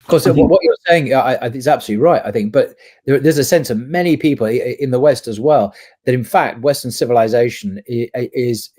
Because I think what you're saying is absolutely right, I think. But there's a sense of many people in the West as well that, in fact, Western civilization is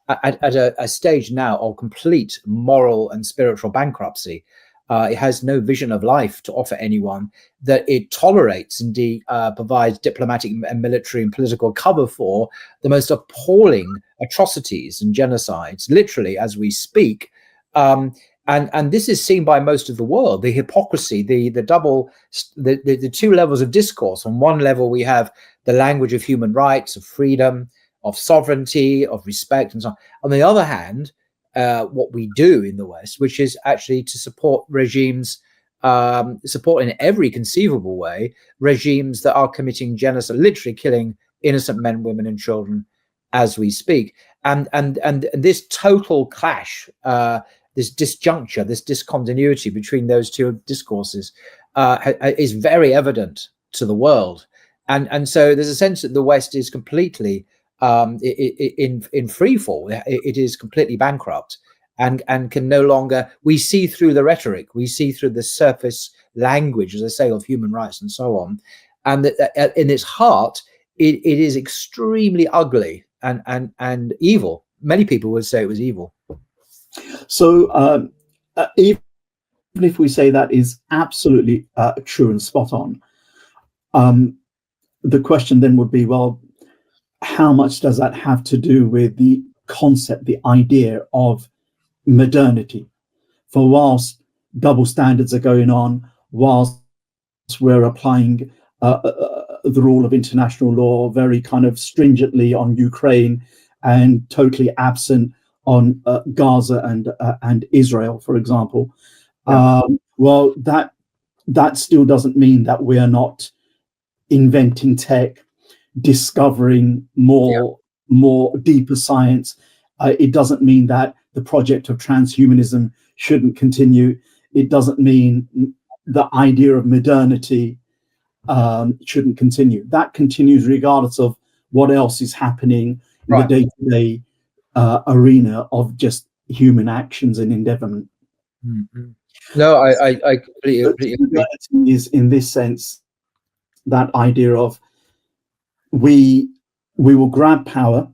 at a stage now of complete moral and spiritual bankruptcy. It has no vision of life to offer anyone, that it tolerates, indeed, provides diplomatic and military and political cover for the most appalling atrocities and genocides, literally as we speak. And this is seen by most of the world. The hypocrisy, the two levels of discourse. On one level, we have the language of human rights, of freedom, of sovereignty, of respect, and so on. On the other hand, what we do in the West, which is actually to support regimes, support in every conceivable way regimes that are committing genocide, literally killing innocent men, women, and children as we speak. And this total clash, this disjuncture, this discontinuity between those two discourses is very evident to the world. And so there's a sense that the West is completely in free fall. It is completely bankrupt and can no longer, we see through the rhetoric, we see through the surface language, as I say, of human rights and so on. And that in its heart, it is extremely ugly and evil. Many people would say it was evil. So even if we say that is absolutely true and spot on, the question then would be, well, how much does that have to do with the concept, the idea of modernity? For whilst double standards are going on, whilst we're applying the rule of international law very kind of stringently on Ukraine and totally absent on Gaza and Israel, for example. Yeah. Well, that still doesn't mean that we are not inventing tech, discovering more deeper science. It doesn't mean that the project of transhumanism shouldn't continue. It doesn't mean the idea of modernity shouldn't continue. That continues regardless of what else is happening in the day-to-day arena of just human actions and endeavorment. Mm-hmm. No, I completely agree. Is in this sense that idea of we will grab power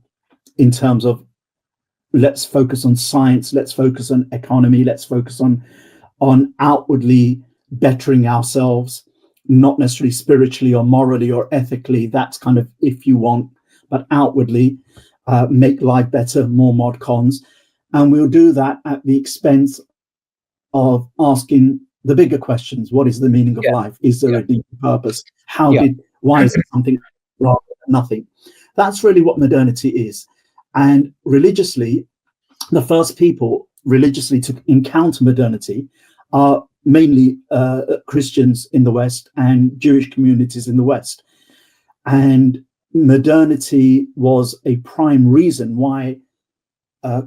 in terms of let's focus on science, let's focus on economy, let's focus on outwardly bettering ourselves, not necessarily spiritually or morally or ethically. That's kind of if you want, but outwardly make life better, more mod cons. And we'll do that at the expense of asking the bigger questions. What is the meaning of life? Is there a deeper purpose? Why is it something rather than nothing? That's really what modernity is. And religiously, the first people religiously to encounter modernity are mainly Christians in the West and Jewish communities in the West. And modernity was a prime reason why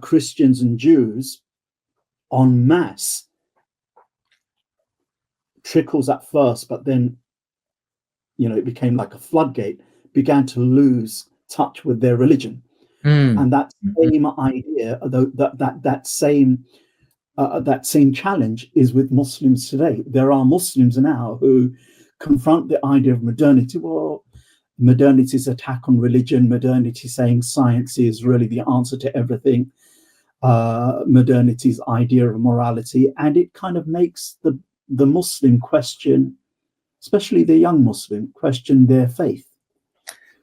Christians and Jews en masse, trickles at first, but then, it became like a floodgate, began to lose touch with their religion. And that same idea, that same challenge is with Muslims today. There are Muslims now who confront the idea of modernity. Well, modernity's attack on religion, modernity saying science is really the answer to everything, modernity's idea of morality, and it kind of makes the Muslim question, especially the young Muslim, question their faith.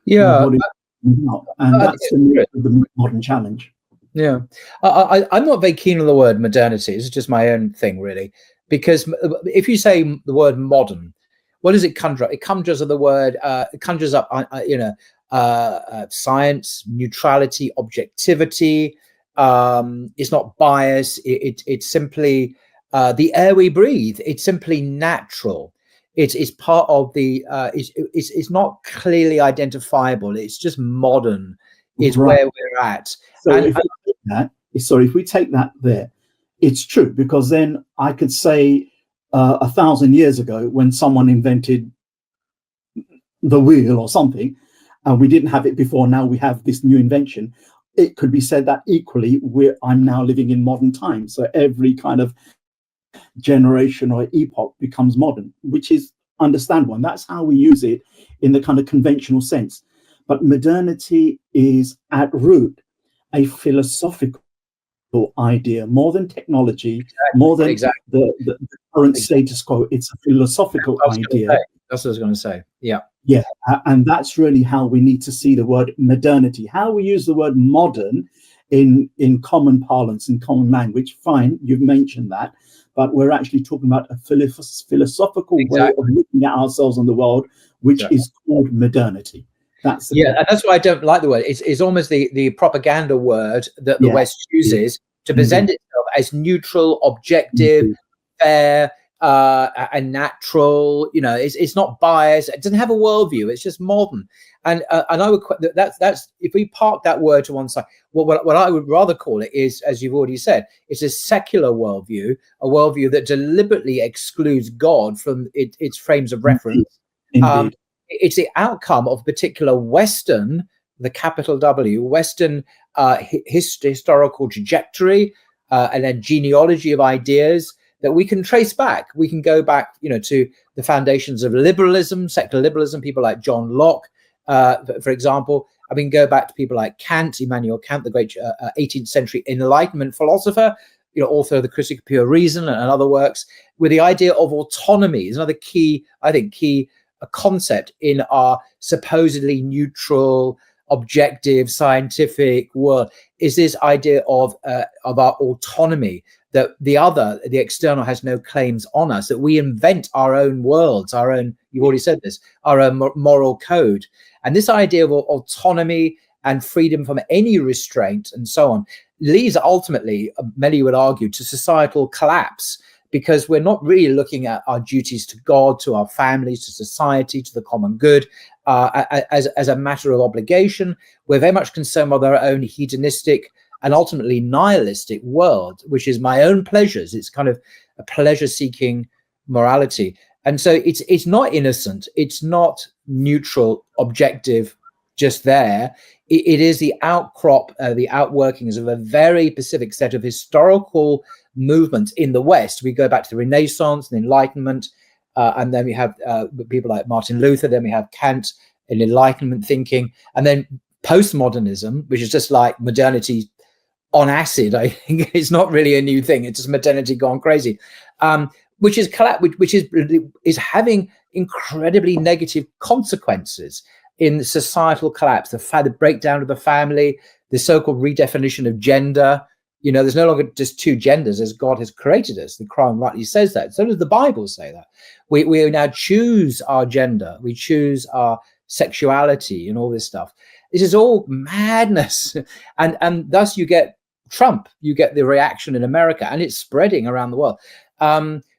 Yeah. And that's the modern challenge. Yeah. I'm not very keen on the word modernity. It's just my own thing, really. Because if you say the word modern, what does it conjure up? It conjures up the word, it conjures up, science, neutrality, objectivity. It's not bias. It's simply the air we breathe. It's simply natural. It's part of the. It's not clearly identifiable. It's just modern. Is where we're at. So if we take that there, it's true, because then I could say 1,000 years ago, when someone invented the wheel or something, and we didn't have it before, now we have this new invention. It could be said that equally, I'm now living in modern times. So every kind of generation or epoch becomes modern, which is understandable. And that's how we use it in the kind of conventional sense. But modernity is at root a philosophical idea, more than technology, more than the current status quo. It's a philosophical idea. That's what I was going to say. Yeah. Yeah. And that's really how we need to see the word modernity. How we use the word modern in common parlance, in common language. Fine, you've mentioned that. But we're actually talking about a philosophical way of looking at ourselves and the world, which is called modernity. That's and that's why I don't like the word. It's almost the propaganda word that the West uses to present itself as neutral, objective, fair, and natural. You know, it's not biased. It doesn't have a worldview. It's just modern. And I would that's if we park that word to one side. What I would rather call it is, as you've already said, it's a secular worldview, a worldview that deliberately excludes God from its frames of reference. Indeed. It's the outcome of particular Western, the capital W, Western historical trajectory and a genealogy of ideas that we can trace back. We can go back, to the foundations of liberalism, secular liberalism, people like John Locke, for example. I mean, go back to people like Kant, Immanuel Kant, the great 18th century Enlightenment philosopher, author of the Critique of Pure Reason and other works, with the idea of autonomy is another key concept in our supposedly neutral, objective, scientific world, is this idea of our autonomy, that the external has no claims on us, that we invent our own worlds, our own, you've already said this, our own moral code. And this idea of autonomy and freedom from any restraint and so on leads ultimately, many would argue, to societal collapse, because we're not really looking at our duties to God, to our families, to society, to the common good as a matter of obligation. We're very much concerned with our own hedonistic and ultimately nihilistic world, which is my own pleasures. It's kind of a pleasure-seeking morality. And so it's not innocent. It's not neutral, objective, just there. It is the outcrop, the outworkings of a very specific set of historical movements in the West. We go back to the Renaissance and Enlightenment, and then we have people like Martin Luther, then we have Kant and Enlightenment thinking, and then postmodernism, which is just like modernity on acid. I think it's not really a new thing. It's just modernity gone crazy, which is having incredibly negative consequences in societal collapse, the breakdown of the family, the so-called redefinition of gender. There's no longer just two genders as God has created us. The Quran rightly says that. So does the Bible say that. We now choose our gender. We choose our sexuality and all this stuff. This is all madness. And thus you get Trump, you get the reaction in America, and it's spreading around the world.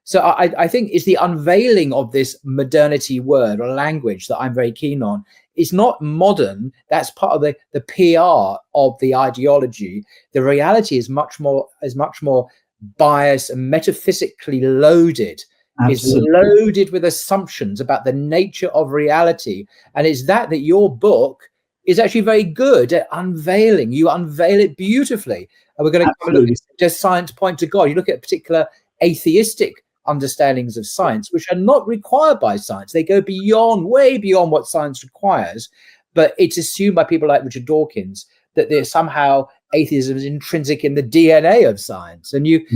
So I think it's the unveiling of this modernity word or language that I'm very keen on. It's not modern. That's part of the PR of the ideology. The reality is much more biased and metaphysically loaded. Absolutely. It's loaded with assumptions about the nature of reality. And it's that your book is actually very good at unveiling. You unveil it beautifully. And we're going to look at, does science point to God? You look at particular atheistic understandings of science, which are not required by science. They go way beyond what science requires. But it's assumed by people like Richard Dawkins that there's somehow atheism is intrinsic in the DNA of science. And you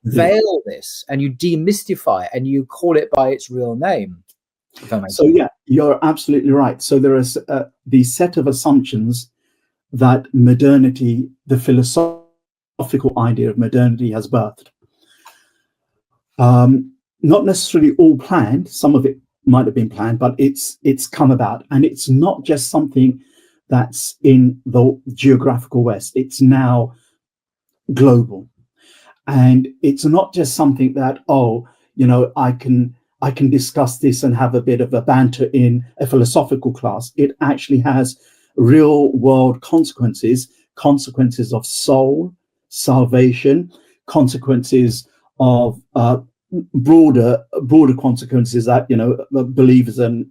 unveil this and you demystify it and you call it by its real name. So yeah, you're absolutely right. So there is the set of assumptions that modernity, the philosophical idea of modernity, has birthed. Not necessarily all planned. Some of it might have been planned, but it's come about, and it's not just something that's in the geographical West. It's now global, and it's not just something that I can discuss this and have a bit of a banter in a philosophical class. It actually has real world consequences of soul, salvation, consequences of broader consequences that believers and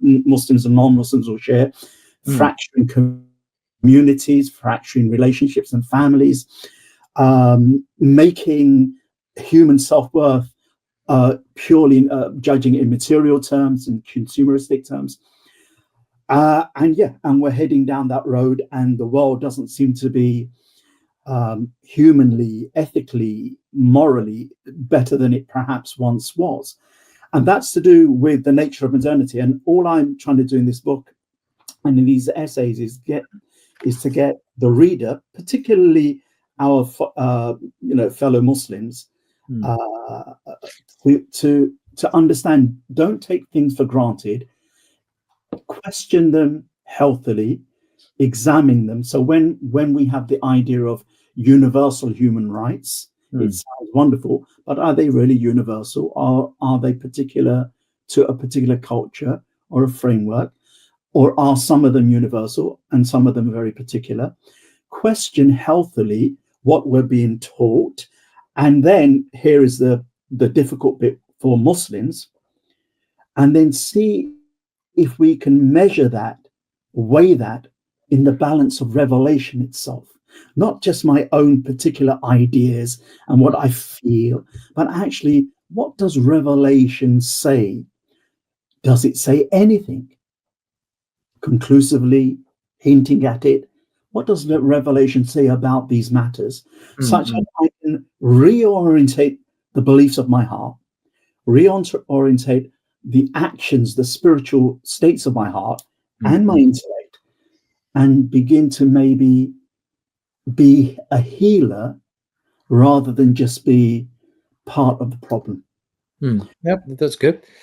Muslims and non-Muslims will share, fracturing communities, fracturing relationships and families, making human self-worth purely judging in material terms and consumeristic terms. And we're heading down that road, and the world doesn't seem to be humanly, ethically, morally better than it perhaps once was. And that's to do with the nature of modernity. And all I'm trying to do in this book and in these essays is to get the reader, particularly our fellow Muslims, to understand. Don't take things for granted. Question them healthily, examine them. So when we have the idea of universal human rights, it sounds wonderful, but are they really universal? Or are they particular to a particular culture or a framework? Or are some of them universal and some of them very particular? Question healthily what we're being taught. And then here is the difficult bit for Muslims. And then see if we can measure that, weigh that in the balance of revelation itself. Not just my own particular ideas and what I feel, but actually, what does revelation say? Does it say anything conclusively, hinting at it? What does the revelation say about these matters, such that I can reorientate the beliefs of my heart, reorientate the actions, the spiritual states of my heart and my intellect, and begin to maybe be a healer rather than just be part of the problem. Yep, that's good.